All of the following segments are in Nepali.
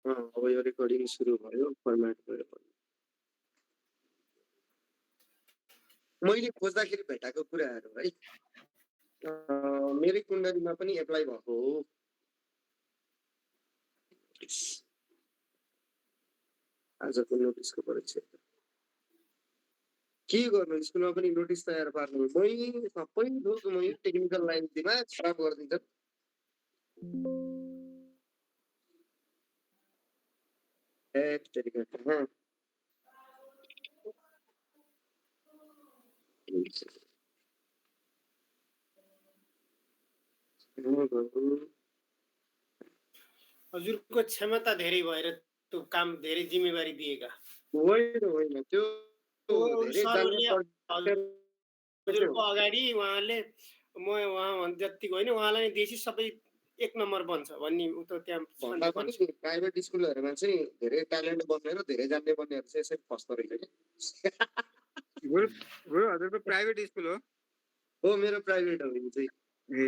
अब यो रेकर्डिङ सुरु भयो फर्मेट भयो मैले खोज्दाखेरि भेटाएको कुराहरू है मेरै कुण्डलीमा पनि एप्लाई भएको हो आजको नोटिसको परीक्षा के गर्नु स्कुलमा पनि नोटिस तयार पार्नु सबै लोक टेक्निकल लाइन दिमाग खराब गरिदिन्छ हजुरको क्षमता धेरै भएर त्यो काम धेरै जिम्मेवारी दिएका होइन त्यो हजुरको अगाडि उहाँले म उहाँ जतिको होइन उहाँलाई देशी सबै एक नम्बर बन्छ भन्ने उतो त्यहाँ प्राइभेट स्कुलहरूमा चाहिँ धेरै ट्यालेन्ट बन्ने र धेरै जान्ने बन्नेहरू चाहिँ यसरी फस्दो रहेछ कि हजुरको प्राइभेट स्कुल हो मेरो प्राइभेट हो यो चाहिँ ए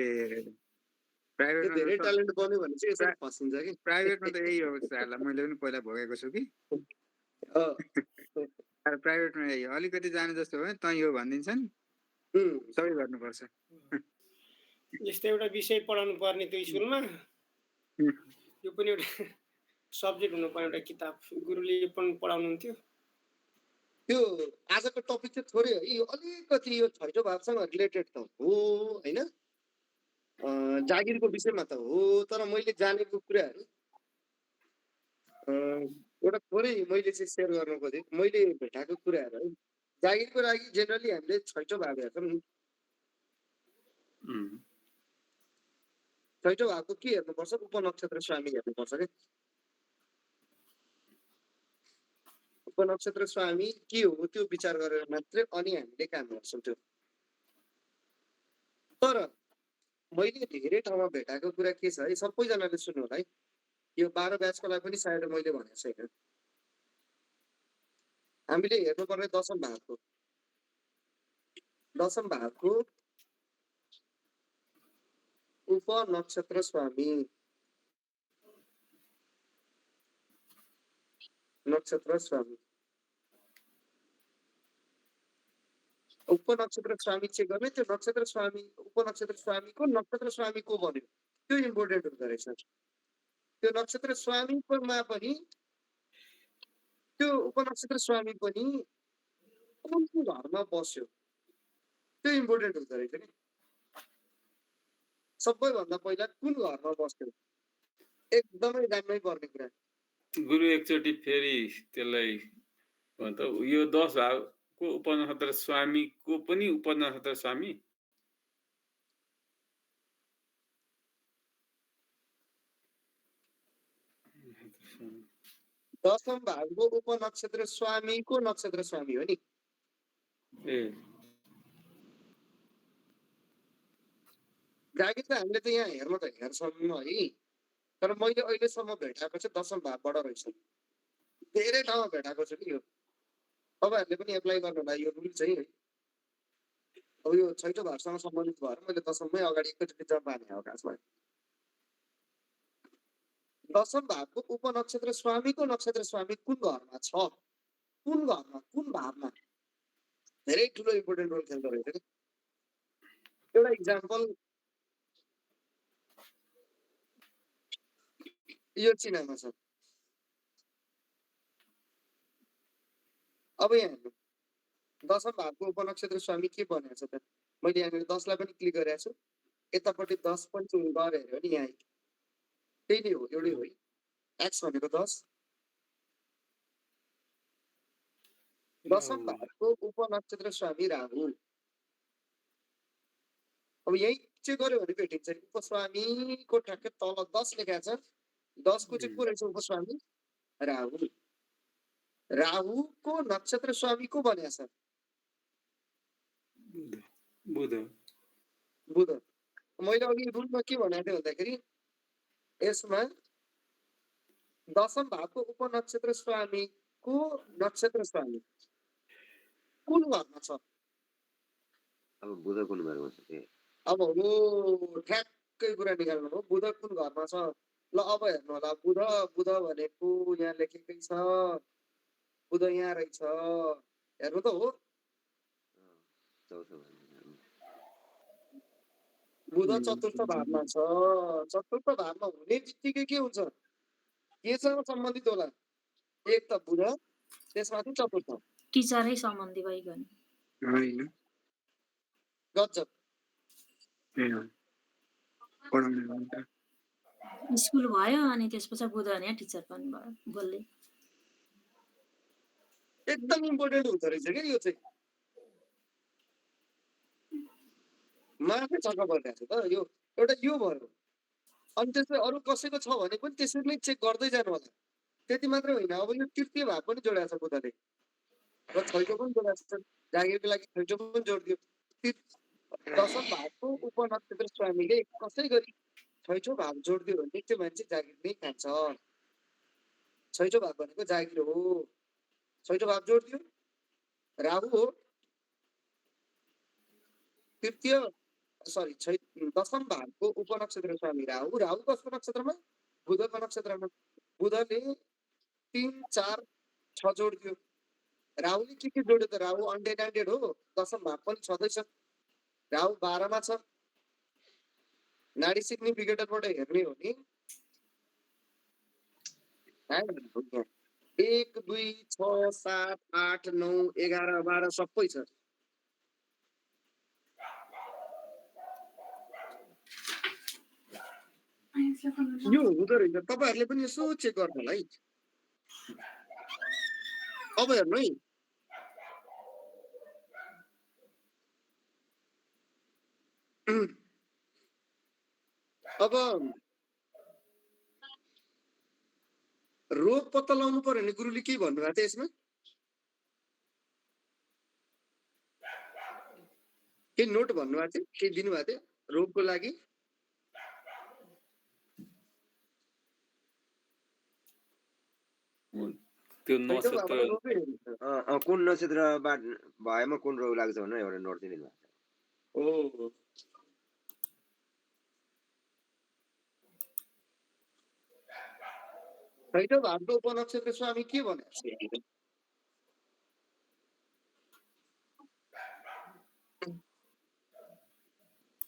प्राइभेट धेरै ट्यालेन्ट बन्यो भने चाहिँ यसरी फसिन्छ कि प्राइभेटमा त यही अवस्था होला मैले पनि पहिला भोगेको छु कि प्राइभेटमा यही अलिकति जाने जस्तो हो त यो भनिदिन्छन् सबै गर्नुपर्छ यस्तो एउटा विषय पढाउनु पर्ने त्यो स्कुलमा यो पनि एउटा सब्जेक्ट हुनुपर्ने एउटा किताब गुरुले पनि पढाउनुहुन्थ्यो त्यो आजको टपिक चाहिँ थोरै यो अलिकति यो छैटौँ भागसँग रिलेटेड त हो होइन जागिरको विषयमा त हो तर मैले जानेको कुराहरू एउटा थोरै मैले चाहिँ सेयर गर्न खोजेँ मैले भेटाएको कुराहरू है जागिरको लागि जेनरली हामीले छैटौँ भाग हेर्छौँ नि छैटौँ भागको के हेर्नुपर्छ उपनक्षत्र स्वामी हेर्नुपर्छ क्या उपनक्षत्र स्वामी के हो त्यो विचार गरेर मात्रै अनि हामीले काम गर्छौँ त्यो तर मैले धेरै ठाउँमा भेटाएको कुरा के छ है सबैजनाले सुन्नु होला है यो 12 ब्याचको लागि पनि सायद मैले भनेको छैन हामीले हेर्नुपर्ने दशम भागको उपनक्षत्र स्वामी नक्षत्र स्वामी उपनक्षत्र स्वामी चेक गर्ने त्यो नक्षत्र स्वामी उपनक्षत्र स्वामीको नक्षत्र स्वामी को बन्यो त्यो इम्पोर्टेन्ट हुँदो रहेछ त्यो नक्षत्र स्वामीमा पनि त्यो उपनक्षत्र स्वामी पनि कुन घरमा बस्यो त्यो इम्पोर्टेन्ट हुँदो रहेछ नि सबैभन्दा पहिला कुन घरमा बस्यो एकदमै जान्नै पर्ने कुरा गुरु एकचोटि फेरि त्यसलाई यो 10 भागको उपनक्षत्र स्वामीको पनि उपनक्षत्र स्वामी दशम भागको उपनक्षत्र स्वामीको नक्षत्र स्वामी हो नि जागिर त हामीले त यहाँ हेर्न त हेर्छौँ है तर मैले अहिलेसम्म भेटाएको चाहिँ दशम भागबाट रहेछ धेरै ठाउँमा भेटाएको छु कि यो तपाईँहरूले पनि एप्लाई गर्नु होला यो रुल चाहिँ है अब यो छैटौँ भागसँग सम्बन्धित भएर मैले दशममै अगाडि एकैचोटि जम्प हाने हो खासमा दशम भागको उपनक्षत्र स्वामीको नक्षत्र स्वामी कुन घरमा छ कुन घरमा कुन भावमा धेरै ठुलो इम्पोर्टेन्ट रोल खेल्दो रहेछ कि एउटा इक्जाम्पल यो चिनामा छ अब यहाँ हेर्नु दशम भागको उपनक्षत्र स्वामी के बनेको छ त मैले यहाँनिर 10 लाई पनि क्लिक गरेको छु यतापट्टि 10 पनि गरे हेऱ्यो नि यहाँ त्यही नै हो एउटै हो एक्स भनेको 10 दशम भागको उपनक्षत्र स्वामी राहु अब यही चाहिँ गर्यो भने भेटिन्छ उपस्वामीको ठ्याक्कै तल 10 लेखेको छ 10 को चाहिँ को रहेछ उपस्वामी राहु राहुको नक्षत्र स्वामी को बनेको छ बुध मैले अघि रुलमा के भनेको थिएँ भन्दाखेरि यसमा दशम भागको उपनक्षत्र स्वामीको नक्षत्र स्वामी कुन घरमा छ अब बुध कुन घरमा छ अब हो ठ्याक्कै कुरा निकाल्नु हो बुध कुन घरमा छ ल अब हेर्नु होला बुध बुध भनेको यहाँ लेखेकै छ बुध यहाँ रहेछ हेर्नु त हो चौथो भन्ने। बुध चतुर्थ भावमा छ चतुर्थ भावमा हुने बित्तिकै के हुन्छ केसँग सम्बन्धित होला एक त बुध त्यसमाथि चतुर्थ टिचरै सम्बन्धी भइगयो होइन गजब ए हो पढाउने हो। स्कुल भयो अनि त्यसपछि बुध भने टिचर पनि भयो बोल्दै एकदम इम्पोर्टेन्ट हुँदो रहेछ क्या यो चाहिँ माथि चक्क परिरहेको छ त यो एउटा यो भयो अनि त्यसै अरू कसैको छ भने पनि त्यसरी नै चेक गर्दै जानु होला त्यति मात्रै होइन अब यो तृतीय भाव पनि जोडाएको छ बुधले र छैटौँ पनि जोडाएको छ जागिरको लागि छैटौँ पनि जोडिदियो दशम भावको उपनक्षत्र स्वामीले कसै गरी छैटौँ भाव जोडिदियो भने त्यो मान्छे जागिर नै खान्छ छैटौँ भाव भनेको जागिर हो छैटौँ भाव जोडिदियो राहु हो तृतीय सरी दशम भावको उपनक्षत्र स्वामी राहु राहु कसको नक्षत्रमा बुधको नक्षत्रमा बुधले 3, 4, 6 जोडिदियो राहुले के जोड्यो त राहु अनडेटेड हो दशम भाव पनि छँदैछ राहु 12 मा छ नाडी सिग्निफिकेटरबाट हेर्ने हो नि 1, 2, 6, 7, 8, 9, 11, 12 सबै छ यो हुँदो रहेछ तपाईहरुले पनि यसो चेक गर्नु होला है अब हेर्नु है अब रोग पत्ता लगाउनु पर्यो भने गुरुले के भन्नुभएको थियो यसमा के नोट भन्नुभएको थियो के दिनुभएको थियो रोगको लागि त्यो नक्षत्र कुन नक्षत्रबाट भएमा कुन रोग लाग्छ भनेर एउटा नोट दिनु भएको ओ छैटौँ भावको उपनक्षत्र स्वामी के भनेको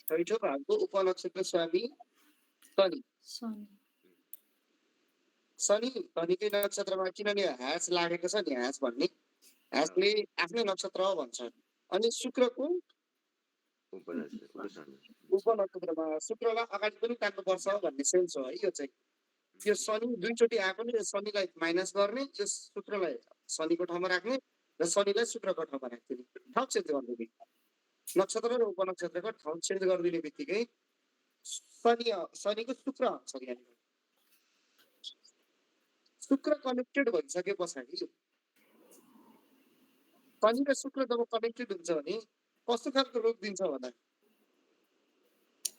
छैटौँ भावको उपनक्षत्र स्वामी शनि शनिकै नक्षत्रमा किनभने ह्यास लागेको छ नि ह्यास भन्ने ह्यासले आफ्नै नक्षत्र हो भन्छ अनि शुक्रको उपनक्षत्रमा शुक्रलाई अगाडि पनि तान्नुपर्छ भन्ने सेन्स हो है यो चाहिँ यो शनि दुईचोटि आएको नि शनिलाई माइनस गर्ने यो शुक्रलाई शनिको ठाउँमा राख्ने र शनिलाई शुक्रको ठाउँमा राख्दिने ठाउँ चेन्ज गरिदिने नक्षत्र र उपनक्षत्रको ठाउँ चेन्ज गरिदिने बित्तिकै शनिको शुक्र हुन्छ यहाँनिर शुक्र कनेक्टेड भइसके पछाडि शनि र शुक्र जब कनेक्टेड हुन्छ भने कस्तो खालको रोग दिन्छ भन्दा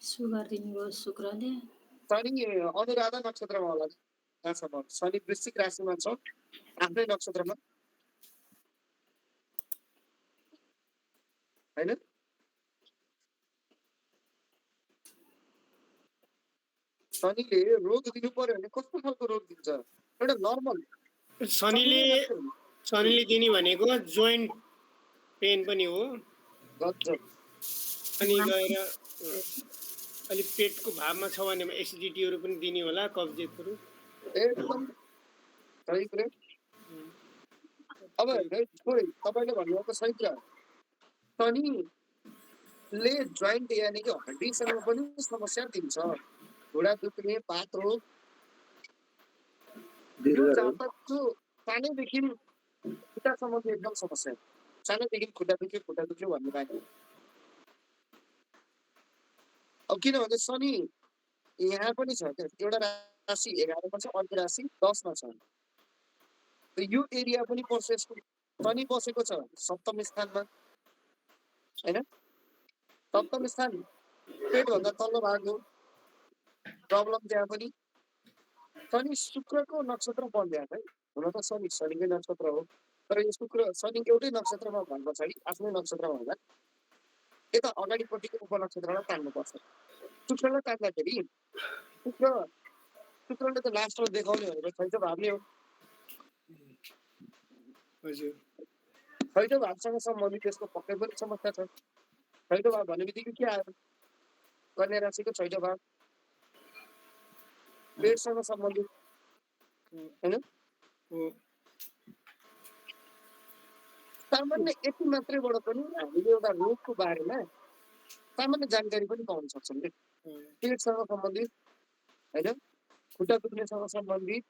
सुगर दिनुभयो शुक्रले शनि अनुराधा नक्षत्रमा होला यहाँसम्म शनि वृश्चिक राशिमा छ आफ्नै नक्षत्रमा हैन शनिले रोग दिनु पर्यो भने कस्तो खालको रोग दिन्छ एउटा नर्मल शनिले दिने भनेको जोइन्ट पेन पनि हो अनि गएर अलि पेटको भावमा छ भने एसिडिटीहरु पनि दिने होला कब्जियतहरु एकदम सही कुरा अब छोरी तपाईले भन्नुभएको सही कुरा शनिले जोइन्ट यानि कि हड्डीसँग पनि समस्या दिन्छ घुँडा दुख्ने पात रोग यो जातकको सानैदेखि खुट्टासम्म एकदम समस्या सानैदेखि खुट्टा दुख्यो भन्ने बानी अब किनभने शनि यहाँ पनि छ एउटा राशि 11 मा छ अर्को राशि 10 मा छ यो एरिया पनि पर्छ यसको शनि बसेको छ सप्तम स्थानमा हैन सप्तम स्थान पेट भन्दा तल्लो भाग हो प्रब्लम त्यहाँ पनि शनि शुक्रको नक्षत्र बन्ध्या है हुन त शनिकै नक्षत्र हो तर यो शुक्र शनि एउटै नक्षत्रमा भए पछाडि आफ्नै नक्षत्रमा हुँदा यता अगाडिपट्टिको उपनक्षत्रलाई तान्नुपर्छ शुक्रलाई तान्दाखेरि शुक्र शुक्रले त लास्टमा देखाउने भनेको छैट भावले हो। हजुर छैट भावसँग सम्बन्धित त्यसको पक्कै पनि समस्या छ। छैट भाव भन्ने बित्तिकै के आयो? कन्या राशिको छैट भाव पेटसँग सम्बन्धित होइन। हो सामान्य यति मात्रैबाट पनि हामीले एउटा रोगको बारेमा सामान्य जानकारी पनि पाउन सक्छौँ कि पेटसँग सम्बन्धित होइन, खुट्टा दुख्नेसँग सम्बन्धित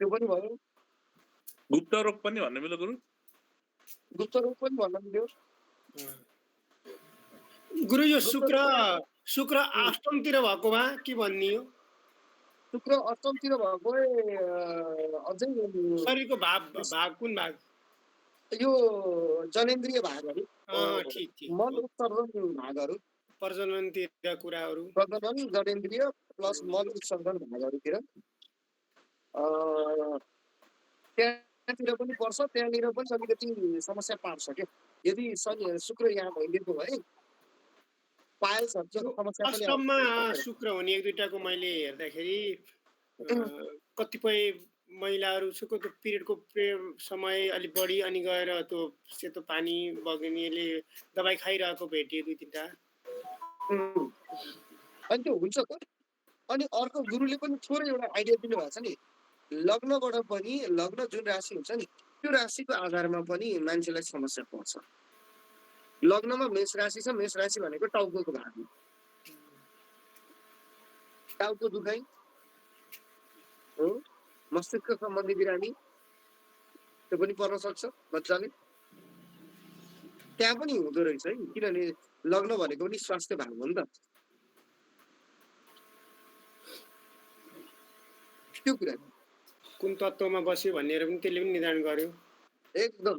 त्यो पनि भयो। गुप्त रोग पनि भन्ने मिल्यो गुरु? गुप्त रोग पनि भन्न मिल्यो। गुरु यो शुक्र अष्टमतिर भएको भए के भन्ने हो? शुक्र अष्टमतिर भएको अझै शरीरको भाग कुन भाग? यो जनेन्द्रिय भागहरू, ठिक मल उत्सर्जन भागहरू, प्रजननतिर कुराहरू, प्रजनन जनेन्द्रिय प्लस मल उत्सर्जन भागहरूतिर त्यहाँतिर पनि पर्छ। त्यहाँनिर पनि अलिकति समस्या पार्छ क्या। यदि शुक्र यहाँ भइदिएको भए पायल्सहरूको समस्या पनि अष्टममा शुक्र हुने एक दुईटाको मैले हेर्दाखेरि कतिपय महिलाहरू सुको त्यो पिरियडको समय अलिक बढी अनि गएर त्यो सेतो पानी बग्नेले दबाई खाइरहेको भेटियो दुई तिनवटा। अनि त्यो हुन्छ त। अनि अर्को गुरुले पनि थोरै एउटा आइडिया दिनुभएको छ नि, लग्नबाट पनि लग्न जुन राशि हुन्छ नि त्यो राशिको आधारमा पनि मान्छेलाई समस्या पर्छ। लग्नमा मेष राशि छ, मेष राशि भनेको टाउको भाग हो। टाउको दुखाइ हो, मस्तिष्क सम्बन्धी बिरामी त्यो पनि पर्न सक्छ बच्चाले। त्यहाँ पनि हुँदो रहेछ है, किनभने लग्न भनेको पनि स्वास्थ्य भाग हो नि त। त्यो कुरा कुन तत्त्वमा बस्यो भनेर पनि त्यसले पनि निर्धारण गर्यो। एकदम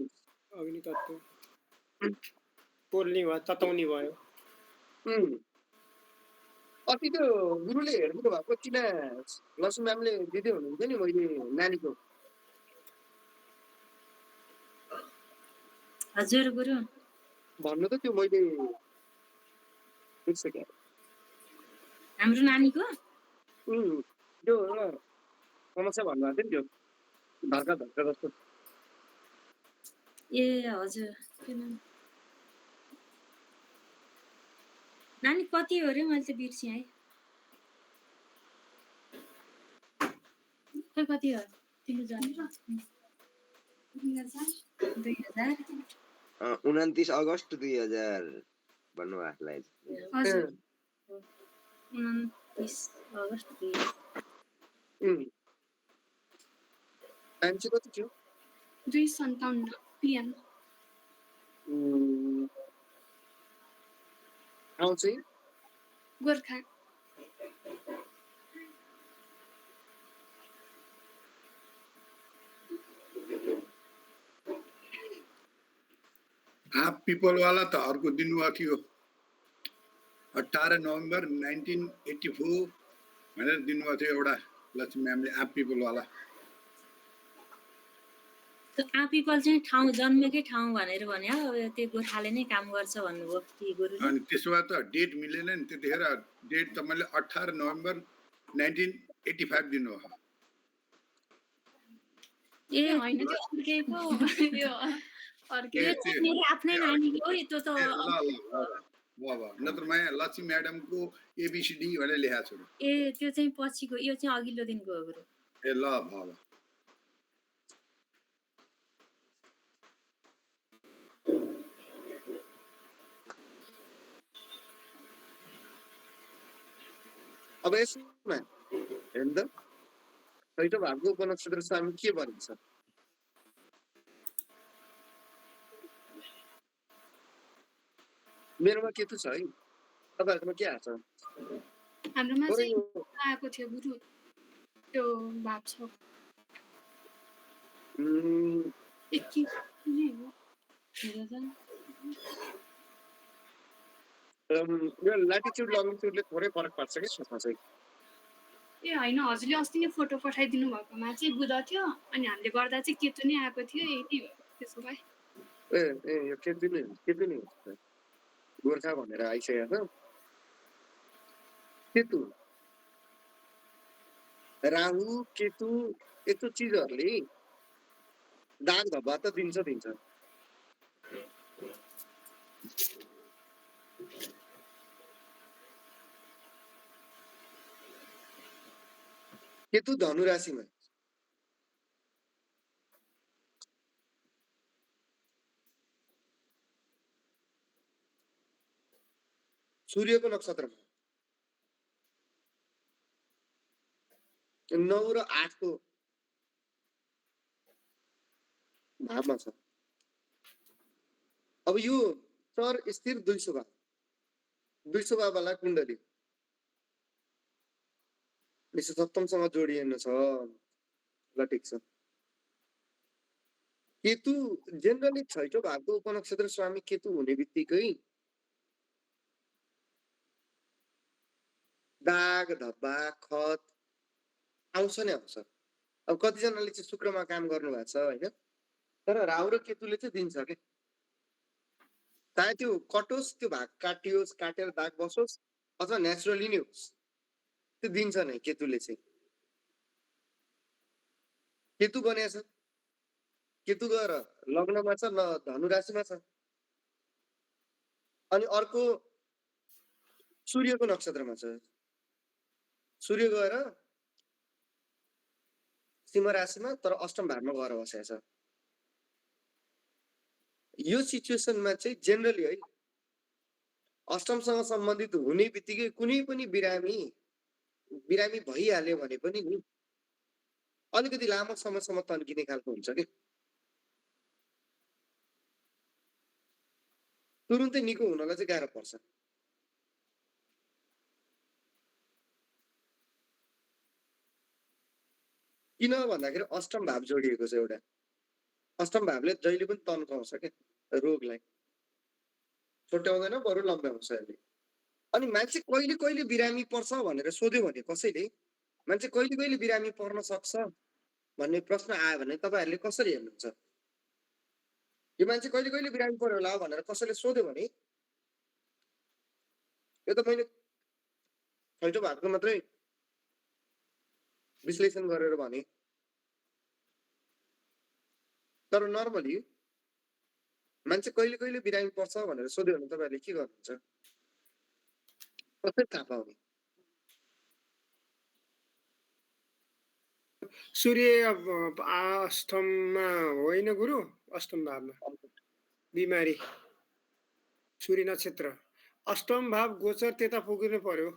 अग्नि तत्त्व पोल्ने भयो, तताउने भयो। अस्ति त्यो गुरुले हेर्नु भएको चिना लक्ष्मी म्यामले दिँदै हुनुहुन्थ्यो नि मैले नानीको। हजुर गुरु भन्नु त त्यो मैले बिर्सेँ। हाम्रो नानीको त्यो समस्या भन्नुभएको थियो नि, त्यो धर्का धर्का जस्तो। ए हजुर नानी कति हो अरे? मैले त बिर्सेँ है। खै कति हो? 29 अगस्त 2000 भन्नुभएको लाग्छ। हजुर 29 अगस्त 2000। टाइम चाहिँ कति थियो? 2:57 PM। ठाउँ चाहिँ गोर्खा। आप पिपलवाला त अर्को दिनुभएको थियो 18 नोभेम्बर 1984 भनेर दिनुभएको थियो एउटा लक्ष्मी म्यामले। आप पिपलवाला आपिपल चाहिँ ठाउँ जन्मेकै ठाउँ भनेर भने अब त्यो गोर्खाले नै काम गर्छ भन्नुभयो कि गुरुले। अनि त्यसो भए त डेट मिलेन नि। त्यतिखेर डेट त मैले 18 नोभेम्बर 1985 दिनुभयो। ए होइन त्यो अर्कैको यो अर्कै मेरो आफ्नै नानीको हो त्यो त। नत्र म यहाँ लक्ष्मी म्याडमको एबिसिडी भनेर लेखाएको छु। ए त्यो चाहिँ पछिको, यो चाहिँ अघिल्लो दिनको हो गुरु। ए ल भयो। अब यसमा हेर्नु त छैट भागको उपनक्षत्र स्वामी के भनिन्छ? मेरोमा केतु छ है, तपाईँहरूकोमा के आएको छ? हाम्रोमा चाहिँ आएको थियो गुरु त्यो भाव छ। यो ल्याटिच्युड लङ्गिट्युडले थोरै फरक पार्छ कि त्यसमा चाहिँ। ए होइन हजुरले अस्ति नै फोटो पठाइदिनु भएकोमा चाहिँ बुध थियो अनि हामीले गर्दा चाहिँ केतु नै आएको थियो। यही त्यसो भए यो केतु नै हो। गोर्खा भनेर आइसकेको छ केतु। राहु केतु यस्तो चिजहरूले दाग धब्बा त दिन्छ। केतु धनु राशिमा सूर्यको नक्षत्रमा 9 र 8 को भावमा छ। अब यो चर स्थिर 200 भाववाला कुण्डली 207 सँग जोडिएको छ। ल ठिक छ। केतु जेनरली 6औं भावको उपनक्षत्र स्वामी केतु हुने बित्तिकै दाग धब्बा खत आउँछ नै आउँछ। अब कतिजनाले चाहिँ शुक्रमा काम गर्नु भएको छ होइन, तर राहु र केतुले चाहिँ दिन्छ के। चाहे त्यो कटोस्, त्यो भाग काटियोस्, काटेर दाग बसोस् अथवा नेचुरली नै होस्, त्यो दिन्छ नै केतुले चाहिँ। केतु बनेको छ, केतु गएर लग्नमा छ, धनु राशिमा छ। अनि अर्को सूर्यको नक्षत्रमा छ, सूर्य गएर सिंह राशिमा तर अष्टम भावमा गएर बसेको छ। यो सिचुएसनमा चाहिँ जेनरली है अष्टमसँग सम्बन्धित हुने बित्तिकै कुनै पनि बिरामी भइहाल्यो भने पनि नि अलिकति लामो समयसम्म तन्किने खालको हुन्छ कि तुरुन्तै निको हुनलाई चाहिँ गाह्रो पर्छ। किन भन्दाखेरि अष्टम भाव जोडिएको छ एउटा। अष्टम भावले जहिले पनि तन्काउँछ क्या रोगलाई, छोट्याउँदैन बरु लम्ब्याउँछ यसले। अनि मान्छे कहिले कहिले बिरामी पर्छ भनेर सोध्यो भने कसैले मान्छे कहिले कहिले बिरामी पर्न सक्छ भन्ने प्रश्न आयो भने तपाईँहरूले कसरी हेर्नुहुन्छ? यो मान्छे कहिले कहिले बिरामी पर्यो होला भनेर कसैले सोध्यो भने यो त मैले 6औं भावको मात्रै विश्लेषण गरेर भने, तर नर्मली मान्छे कहिले कहिले बिरामी पर्छ भनेर सोध्यो भने तपाईँहरूले के गर्नुहुन्छ? कसरी थाहा पाउने? सूर्य अष्टममा होइन गुरु, अष्टम भावमा बिमारी सूर्य नक्षत्र अष्टम भाव गोचर त्यता पुग्नु पर्यो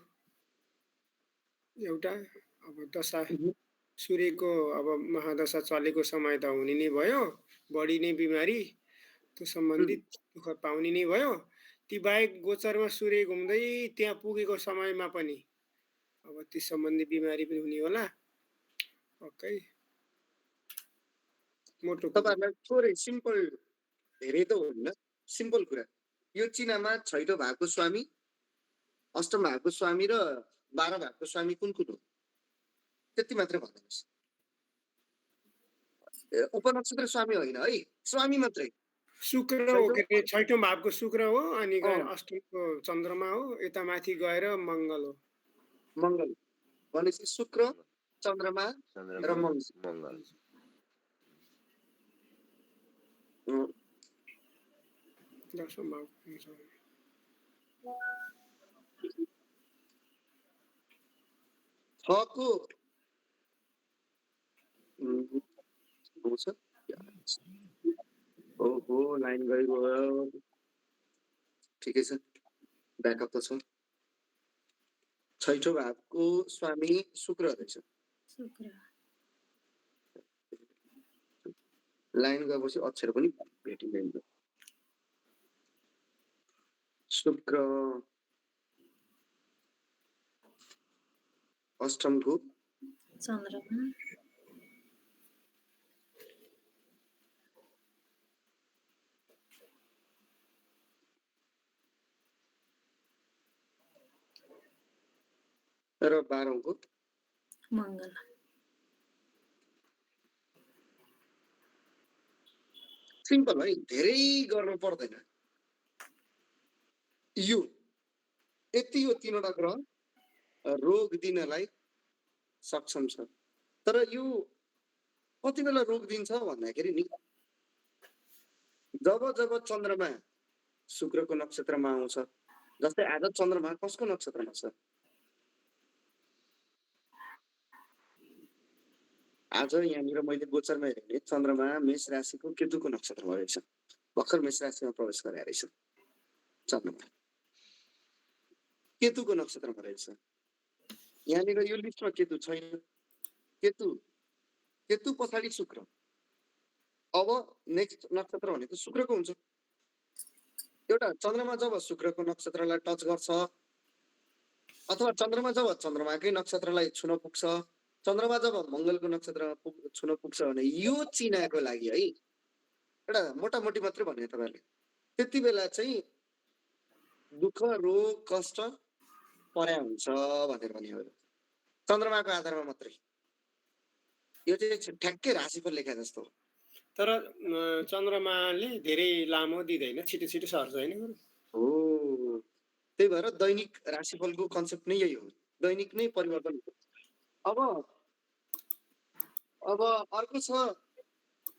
एउटा। अब दशा सूर्यको अब महादशा चलेको समय त हुने नै भयो, बढी नै बिमारी त्यो सम्बन्धित दुःख पाउने नै भयो। ती बाहेक गोचरमा सूर्य घुम्दै त्यहाँ पुगेको समयमा पनि अब ती सम्बन्धी बिमारी पनि हुने होला। ओके, मोटो तपाईँहरूलाई थोरै सिम्पल, धेरै त हुन्न, सिम्पल कुरा। यो चिनामा 6औं भावको स्वामी, अष्टम भावको स्वामी र 12 भावको स्वामी कुन कुन हो त्यति मात्रै भन्नुहोस्। उपनक्षत्र स्वामी होइन है, स्वामी मात्रै। शुक्र हो के अरे 6औं भावको शुक्र हो, अनि गएर अष्टमको चन्द्रमा हो, यता माथि गएर मङ्गल हो। मङ्गल भनेपछि शुक्र, चन्द्रमा र मङ्गल। दशम भाव छको ओहो लाइन गयो, ठिकै छ, ब्याकअप त छ। 6औं भावको स्वामी शुक्र रहेछ। लाइन गएपछि अक्षर पनि भेटिँदैन। शुक्र अष्टमको चन्द्रमा र 12औंको मङ्गल। सिम्पल है, धेरै गर्नु पर्दैन। यो यति हो 3वटा ग्रह रोग दिनलाई सक्षम छ। तर यो कति बेला रोग दिन्छ भन्दाखेरि नि जब जब चन्द्रमा शुक्रको नक्षत्रमा आउँछ, जस्तै आज चन्द्रमा कसको नक्षत्रमा छ? आज यहाँनिर मैले गोचरमा हेरेँ भने चन्द्रमा मेष राशिको केतुको नक्षत्रमा रहेछ। भर्खर मेष राशिमा प्रवेश गरेर रहेछ चन्द्रमा, केतुको नक्षत्रमा रहेछ। यहाँनिर यो लिस्टमा केतु छैन। केतु पछाडि शुक्र। अब नेक्स्ट नक्षत्र भनेको शुक्रको हुन्छ। एउटा चन्द्रमा जब शुक्रको नक्षत्रलाई टच गर्छ अथवा चन्द्रमा जब चन्द्रमाकै नक्षत्रलाई छुन पुग्छ, चन्द्रमा जब मङ्गलको नक्षत्रमा छुन पुग्छ भने यो चिनाको लागि है, एउटा मोटामोटी मात्रै भने तपाईँहरूले, त्यति बेला चाहिँ दुःख रोग कष्ट पर्या हुन्छ भनेर भने हो। चन्द्रमाको आधारमा मात्रै यो चाहिँ ठ्याक्कै राशिफल लेखा जस्तो हो। तर चन्द्रमाले धेरै लामो दिँदैन, छिटो छिटो सर्छ होइन गुरु? हो, त्यही भएर दैनिक राशिफलको कन्सेप्ट नै यही हो, दैनिक नै परिवर्तन हुन्छ। अब अर्को छ,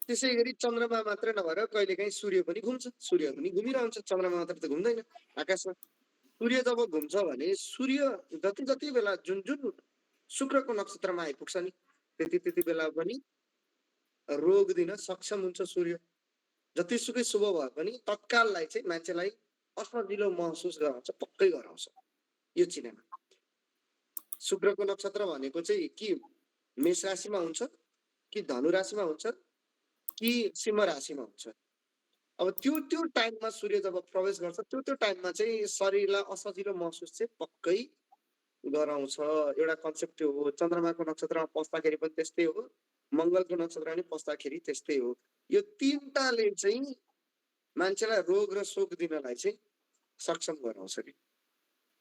त्यसै गरी चन्द्रमा मात्रै नभएर कहिलेकाहीँ सूर्य पनि घुम्छ। सूर्य पनि घुमिरहन्छ, चन्द्रमा मात्र त घुम्दैन आकाशमा। सूर्य जब घुम्छ भने सूर्य जति जति बेला जुन जुन शुक्रको नक्षत्रमा आइपुग्छ नि त्यति बेला पनि रोग दिन सक्षम हुन्छ सूर्य। जतिसुकै शुभ भए पनि तत्काललाई चाहिँ मान्छेलाई असजिलो महसुस गराउँछ, पक्कै गराउँछ यो चिनामा। शुक्रको नक्षत्र भनेको चाहिँ कि मेष राशिमा हुन्छ कि धनु राशिमा हुन्छ कि सिंह राशिमा हुन्छ। अब त्यो टाइममा सूर्य जब प्रवेश गर्छ त्यो टाइममा चाहिँ शरीरलाई असजिलो महसुस चाहिँ पक्कै गराउँछ। एउटा कन्सेप्ट हो। चन्द्रमाको नक्षत्रमा पस्दाखेरि पनि त्यस्तै हो, मङ्गलको नक्षत्रमा पनि पस्दाखेरि त्यस्तै हो। यो तीनटाले चाहिँ मान्छेलाई रोग र शोक दिनलाई चाहिँ सक्षम गराउँछ कि।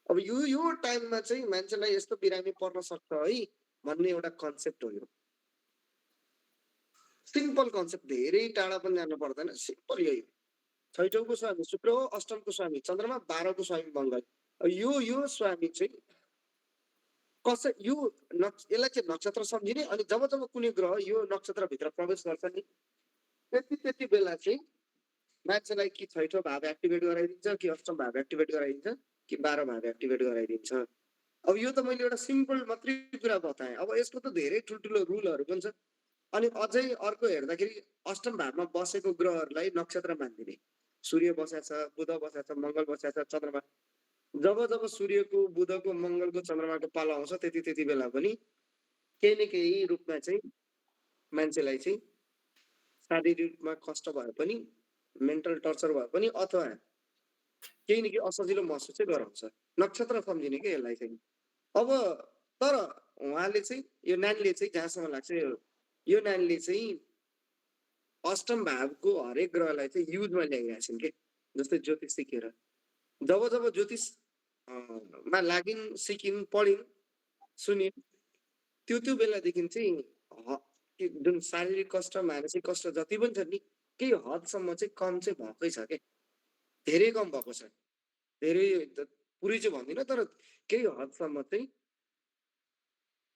अब यो टाइममा चाहिँ मान्छेलाई यस्तो बिरामी पर्न सक्छ है भन्ने एउटा कन्सेप्ट हो। यो सिम्पल कन्सेप्ट, धेरै टाढा पनि जानु पर्दैन, सिम्पल यही हो। छैटौँको स्वामी शुक्र हो, अष्टमको स्वामी चन्द्रमा, 12को स्वामी मङ्गल। यो स्वामी चाहिँ यसलाई चाहिँ नक्षत्र सम्झिने, अनि जब जब कुनै ग्रह यो नक्षत्रभित्र प्रवेश गर्छ नि त्यति बेला चाहिँ मान्छेलाई कि छैठौँ भाव एक्टिभेट गराइदिन्छ, कि अष्टम भाव एक्टिभेट गराइदिन्छ, कि 12 भाव एक्टिभेट गराइदिन्छ। अब यो त मैले एउटा सिम्पल मात्रै कुरा बताएँ। अब यसको त धेरै ठुल्ठुलो रुलहरू पनि छ। अनि अझै अर्को हेर्दाखेरि अष्टम भावमा बसेको ग्रहहरूलाई नक्षत्र मानिदिने। सूर्य बसेको छ, बुध बसेको छ, मङ्गल बसेको छ, चन्द्रमा। जब जब सूर्यको, बुधको, मङ्गलको, चन्द्रमाको पालो आउँछ त्यति बेला पनि केही न केही रूपमा चाहिँ मान्छेलाई चाहिँ शारीरिक रूपमा कष्ट भए पनि, मेन्टल टर्चर भए पनि, अथवा केही न केही असजिलो महसुस चाहिँ गराउँछ। नक्षत्र सम्झिने कि यसलाई चाहिँ। अब तर उहाँले चाहिँ यो नानीले चाहिँ जहाँसम्म लाग्छ यो नानीले चाहिँ अष्टम भावको हरेक ग्रहलाई चाहिँ युजमा ल्याइरहेको छन् कि। जस्तै ज्योतिष सिकेर जब जब ज्योतिषमा लागिन्, सिकिन्, पढिन्, सुनिन्, त्यो बेलादेखि चाहिँ जुन शारीरिक कष्ट, मानसिक कष्ट जति पनि छ नि केही हदसम्म चाहिँ कम चाहिँ भएकै छ क्या। धेरै कम भएको छ, धेरै पुरै चाहिँ भन्दिनँ तर केही हदसम्म चाहिँ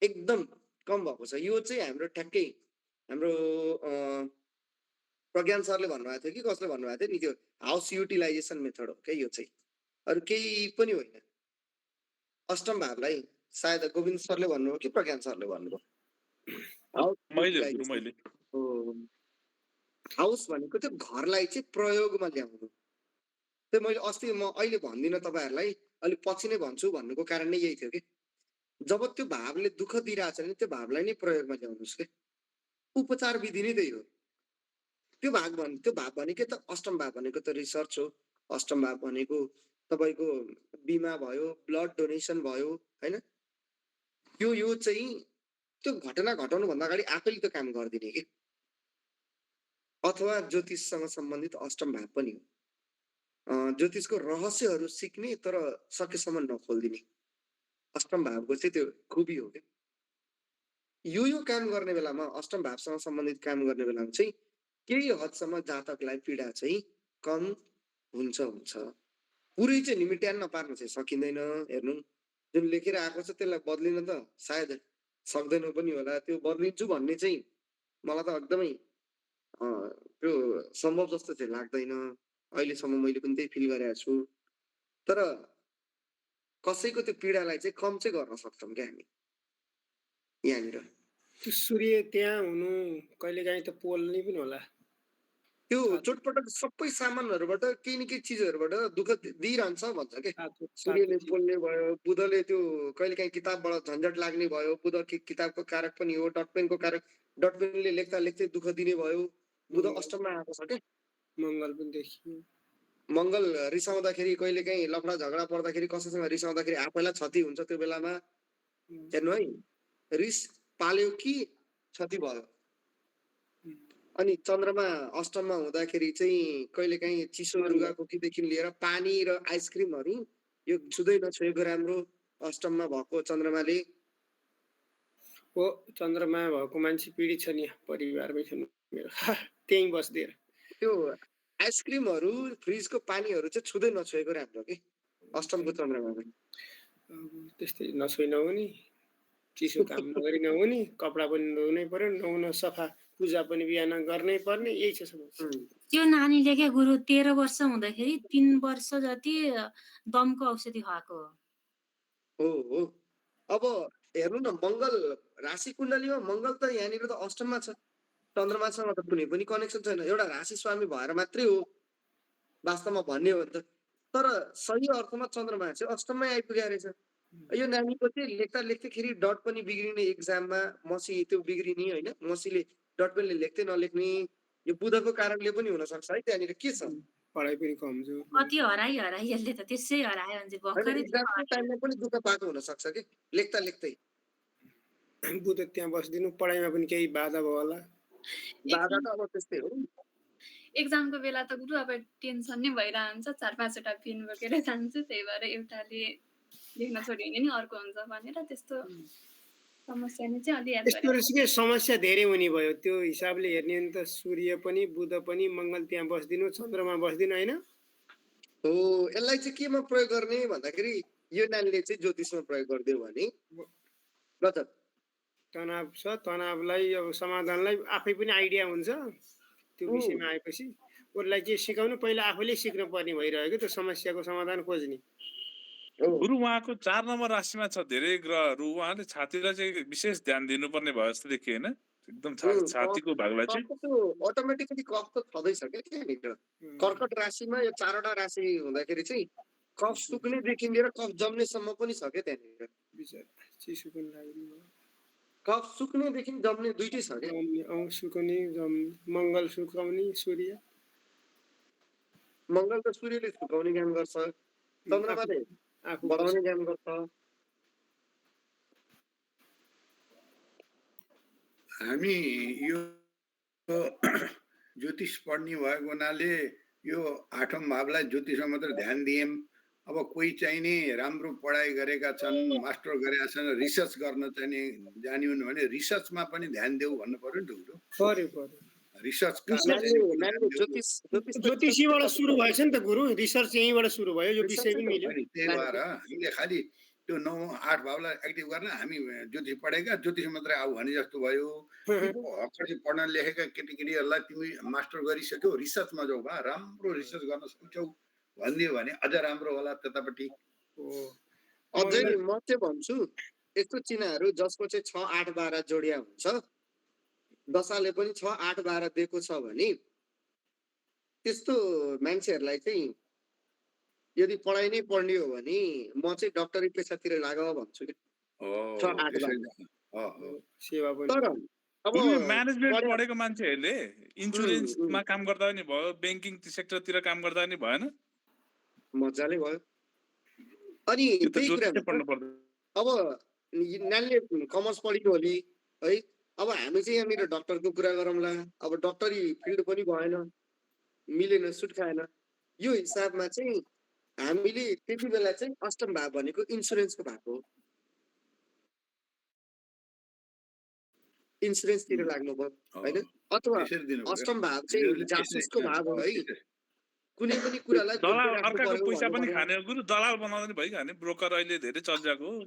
एकदम कम भएको छ। यो चाहिँ हाम्रो ठ्याक्कै हाम्रो प्रज्ञान सरले भन्नुभएको थियो कि कसले भन्नुभएको थियो नि, त्यो हाउस युटिलाइजेसन मेथड हो क्या यो चाहिँ, अरू केही पनि होइन। अष्टम भावलाई सायद गोविन्द सरले भन्नुभयो कि प्रज्ञान सरले भन्नुभयो। हाउस भनेको त्यो घरलाई चाहिँ प्रयोगमा ल्याउनु। त्यो मैले अस्ति अहिले भन्दिनँ तपाईँहरूलाई, अलिक पछि नै भन्छु भन्नुको कारण नै यही थियो कि जब त्यो भावले दुःख दिइरहेछ भने त्यो भावलाई नै प्रयोगमा ल्याउनुहोस् के। उपचार विधि नै त्यही हो। त्यो भाव भनेको त अष्टम भाव भनेको त रिसर्च हो। अष्टम भाव भनेको तपाईँको बिमा भयो, ब्लड डोनेसन भयो होइन। यो चाहिँ त्यो घटना घटाउनु भन्दा अगाडि आफैले त काम गरिदिने कि। अथवा ज्योतिषसँग सम्बन्धित अष्टम भाव पनि हो। ज्योतिषको रहस्यहरू सिक्ने तर सकेसम्म नखोलिदिने अष्टम भावको चाहिँ त्यो खुबी हो क्या। यो काम गर्ने बेलामा, अष्टम भावसँग सम्बन्धित काम गर्ने बेलामा चाहिँ केही हदसम्म जातकलाई पीडा चाहिँ कम हुन्छ। पुरै चाहिँ निमिट्यान नपार्न चाहिँ सकिँदैन। हेर्नु जुन लेखेर आएको छ त्यसलाई बदलिन त सायद सक्दैन पनि होला, त्यो बदलिन्छु भन्ने चाहिँ मलाई त एकदमै त्यो सम्भव जस्तो चाहिँ लाग्दैन। अहिलेसम्म मैले पनि त्यही फिल गरेको छु। तर कसैको त्यो पीडालाई चाहिँ कम चाहिँ गर्न सक्छौँ क्या हामी यहाँनिर। त्यो सूर्य त्यहाँ हुनु कहिलेकाहीँ त पोल्ने पनि होला। त्यो चोटपटक सबै सामानहरूबाट केही न केही चिजहरूबाट दुःख दिइरहन्छ भन्छ क्या। सूर्यले पोल्ने भयो, बुधले त्यो कहिलेकाहीँ किताबबाट झन्झट लाग्ने भयो, बुध किताबको कारक पनि हो, डटपेनको कारक, डटपेनले लेख्दा लेख्दै दुःख दिने भयो, बुध अष्टममा आएको छ क्या। मङ्गल पनि देखियो। मङ्गल रिसाउँदाखेरि कहिलेकाहीँ लफडा झगडा पर्दाखेरि कसैसँग रिसाउँदाखेरि आफैलाई क्षति हुन्छ त्यो बेलामा, हेर्नु है, रिस पाल्यो कि क्षति भयो। अनि चन्द्रमा अष्टममा हुँदाखेरि चाहिँ कहिलेकाहीँ चिसो रुगाखोकीदेखि लिएर पानी र आइसक्रिमहरू यो छुँदै नछोएको राम्रो अष्टममा भएको चन्द्रमाले। हो, चन्द्रमा भएको मान्छे पीडित छ नि परिवारमै छन् मेरो, त्यहीँ बस्दिएर। त्यो आइसक्रिमहरू फ्रिजको पानीहरू चाहिँ छुँदै नछोएको राम्रो कि अष्टमको चन्द्रमामा। त्यस्तै नछोइ नहुने, चिसो काम नगरी नहुने, कपडा पनि धुनै पर्यो, नुहाउन सफा पूजा पनि बिहान गर्नै पर्ने, यही छ समस्या। त्यो नानीले क्या गुरु 13 वर्ष हुँदाखेरि 3 वर्ष जति दमको औषधि खुवाएको हो। हो अब हेर्नु न, मङ्गल राशि कुण्डलीमा मङ्गल त यहाँनिर त अष्टममा छ, चन्द्रमासँग त कुनै पनि कनेक्सन छैन, एउटा राशि स्वामी भएर मात्रै हो वास्तवमा भन्ने हो त। तर सही अर्थमा चन्द्रमा चाहिँ अष्टममै आइपुगेको रहेछ। यो नानीको चाहिँ लेख्दा लेख्दैखेरि डट पनि बिग्रिने एक्जाममा, मसी त्यो बिग्रिने होइन, मसीले डट पनि लेख्दै नलेख्ने, यो बुधको कारणले पनि हुनसक्छ है। त्यहाँनिर के छ, पढाइ पनि कमजोर, कति हराई यसले त त्यसै हरायो भने चाहिँ भर्खरै एक्जामको टाइममा पनि दुःख पाएको हुनसक्छ कि लेख्दा लेख्दै। बुध त्यहाँ बस्दिनु, पढाइमा पनि केही बाधा भयो होला। बाधा त अब त्यस्तै हो। एक्जामको बेला त गुरु अब टेन्सन नै भइरहन्छ, 4-5वटा पेन बोकेर जान्छु, त्यही भएर एउटाले लेख्न छोड्यो भने नि अर्को हुन्छ भनेर त्यस्तो समस्या नै चाहिँ अलि याद यस्तो रहेछ कि समस्या धेरै हुने भयो। त्यो हिसाबले हेर्ने हो भने त सूर्य पनि बुध पनि मङ्गल त्यहाँ बस्दिनु, चन्द्रमा बस्दिनु होइन। हो, यसलाई चाहिँ केमा प्रयोग गर्ने भन्दाखेरि यो नानीले चाहिँ ज्योतिषमा प्रयोग गरिदियो भने गजब। तनाव छ, तनावलाई अब समाधानलाई आफै पनि आइडिया हुन्छ त्यो विषयमा आएपछि। उसलाई चाहिँ सिकाउनु, पहिला आफैले सिक्नु पर्ने भइरहेको त्यो समस्याको समाधान खोज्ने। गुरु उहाँको 4 नम्बर राशिमा छ धेरै ग्रहहरू, उहाँले छातीलाई चाहिँ विशेष ध्यान दिनुपर्ने भयो जस्तो देखियो होइन, एकदम छातीको भागलाई चाहिँ। अटोमेटिकली कफ त छँदैछ क्या त्यहाँनिर। कर्कट राशिमा यो 4वटा राशि हुँदाखेरि चाहिँ कफ सुक्नेदेखि लिएर कफ जम्नेसम्म पनि छ क्या त्यहाँनिर। चिसो पनि लाग्ने, कफ सुक्नेदेखि जम्ने दुइटै छ क्या। सुक्ने जम्ने, मङ्गल सुकाउने सूर्य, मङ्गल त सूर्यले सुकाउने काम गर्छ, चन्द्रमाले बढाउने काम गर्छ। हामी यो ज्योतिष पढ्ने भएको हुनाले यो 8औं भावलाई ज्योतिषमा मात्र ध्यान दियौँ। अब कोही चाहिने राम्रो पढाइ गरेका छन्, मास्टर गरेका छन्, रिसर्च गर्न चाहिने जान्यो भने रिसर्चमा पनि ध्यान देऊ भन्नु पर्यो नि त। पर्यो रिसर्च ज्योतिषीबाट सुरु भएछ नि त गुरु, रिसर्च यहीँबाट सुरु भयो, यो विषय पनि मिल्यो। त्यही भएर हामीले खालि त्यो 9-8 भावलाई एक्टिभ गर्न हामी ज्योतिष पढेका ज्योतिष मात्रै आऊ भने जस्तो भयो। हक्कडी पढ्न लेखेका केटीकेटीहरूलाई तिमी मास्टर गरिसक्यौ, रिसर्चमा जाऊ भा, राम्रो रिसर्च गर्न सक्छौ भनिदियो भने अझ राम्रो होला त्यतापट्टि। अझै म चाहिँ भन्छु यस्तो चिनाहरू जसको चाहिँ 6-8-12 जोडिया हुन्छ, दशाले पनि 6-8-12 दिएको छ भने त्यस्तो मान्छेहरूलाई चाहिँ यदि पढाइ नै पढ्ने हो भने म चाहिँ डक्टरी पेसातिर लाग भन्छु कि। तर अब म्यानेजमेन्ट पढेको मान्छेहरूले इन्सुरेन्समा काम गर्दा पनि भयो, ब्याङ्किङ सेक्टरतिर काम गर्दा पनि भएन, मजाले भयो। अनि त्यही कुरा अब नानीले कमर्स पढेको होली है, अब हामी चाहिँ यहाँनिर डक्टरको कुरा गरौँला, अब डक्टरी फिल्ड पनि भएन, मिलेन, सुट खाएन। यो हिसाबमा चाहिँ हामीले त्यति बेला चाहिँ अष्टम भाव भनेको इन्सुरेन्सको भाग हो, इन्सुरेन्सतिर लाग्नु भयो होइन, अथवा अष्टम भाव चाहिँ जासुसको भाव हो है। कुनै पनि कुरालाई अर्काको पैसा पनि खाने गुरु, दलाल बनाउने भइहाल्ने, ब्रोकर अहिले धेरै चलिरहेको हो।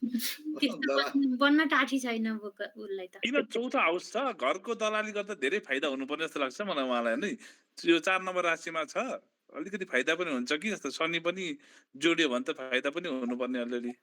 त्यस्तो दलाल बन्न टाठी छैन उसलाई त। किन चौथो हाउस छ, घरको दलाली गर्दा धेरै फाइदा हुनुपर्ने जस्तो लाग्छ मलाई उहाँलाई नै। यो 4 नम्बर राशिमा छ, अलिकति फाइदा पनि हुन्छ कि जस्तो। शनि पनि जोड्यो भने त फाइदा पनि हुनुपर्ने अलिअलि।